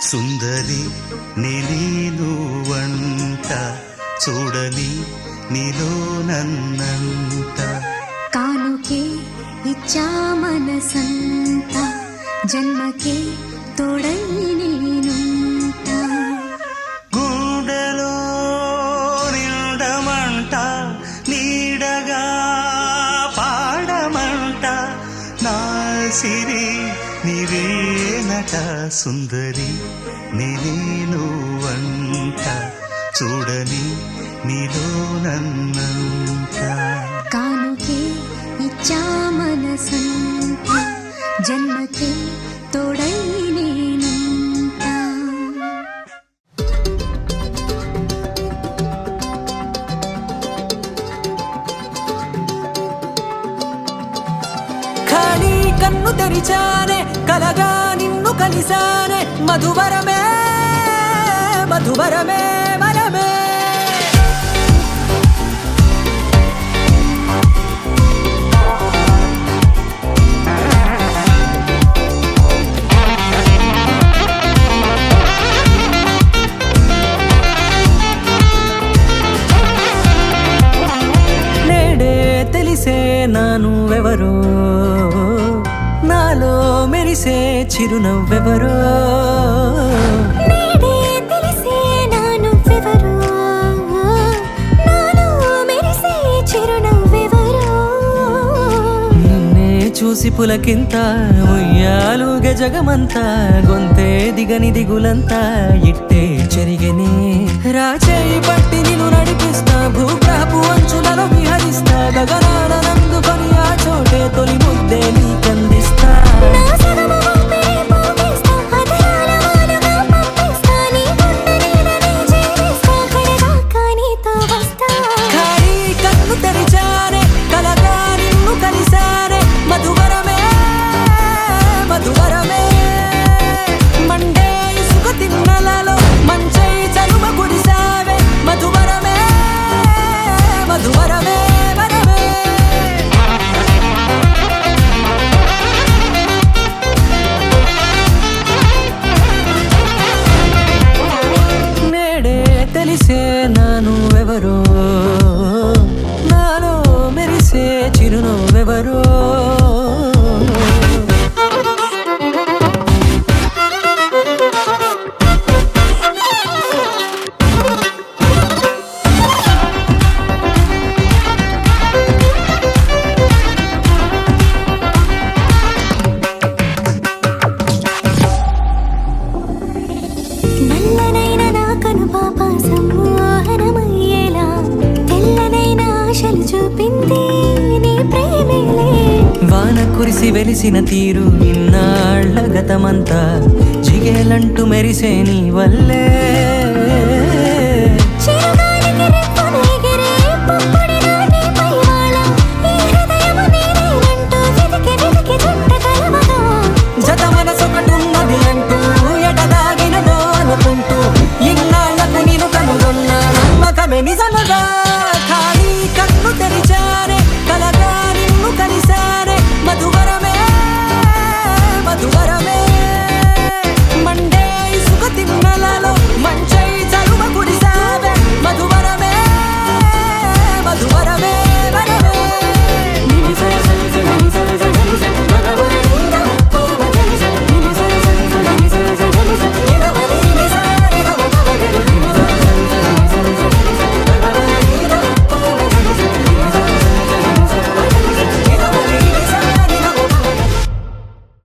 సుందరి నీను వంట చూడని నీలో నన్నంత కానుకే ఇచ్చా మనసంత జన్మకే తోడై నేనుంటా గుండెలో నిండమంట నీడగా పాడమంట నా సిరి నీవేనట సుందరి నేను వంట చూడని నీలో నన్నంత కానుకే ఇచ్చా మనసంత జన్మకే తోడై నేనుంటా ఖాళీ కన్ను తెరిచానే కలగా నిన్ను కలిసానే మధువరమే మధువరమే వరమే నేడే తెలిసే నానువెవరో నాలో మెరిసే చిరునవ్వెవరో నేడే తెలిసే నానువ్వెవరో నాలో మెరిసే చిరునవ్వెవరో నిన్నే చూసి పులకింత ఉయ్యాలుగ జగమంతా గొంతే దిగని దిగులంతా ఇట్టే చెరిగెనే రాచేయి పట్టి నిన్ను నడిపిస్తా భూగ్రహపు అంచులలో విహరిస్తా గగనాల నందుకొని ఆ చోటే తొలి ముద్దే నీకందిస్తా నా సగము ఊపిరి పోగేస్తా హృదయాల వానగా పంపిస్తా నీ గుండె నీడనే చేరేస్తా కడదాకా నీతో వస్తా ఖాళీ కన్ను తెరిచానే కలగా నిన్ను కలిసానే మధువరమే మధువరమే మండే ఇసుక తిన్నలలో మంచై చలువ కురిసావే మధువరమే మధువరమే వరమే నేడే తెలిసే నానువెవరో నాలో మెరిసే చిరునవ్వెవరో నల్లనైన నా కనుపాప సమ్మోహనమయ్యేలా తెల్లనైన ఆశలు చూపింది నీ ప్రేమేలే వాన కురిసి వెలిసిన తీరు ఇన్నాళ్ల గతమంతా జిగేలంటూ మెరిసే నీ వల్లే చిరునవ్వు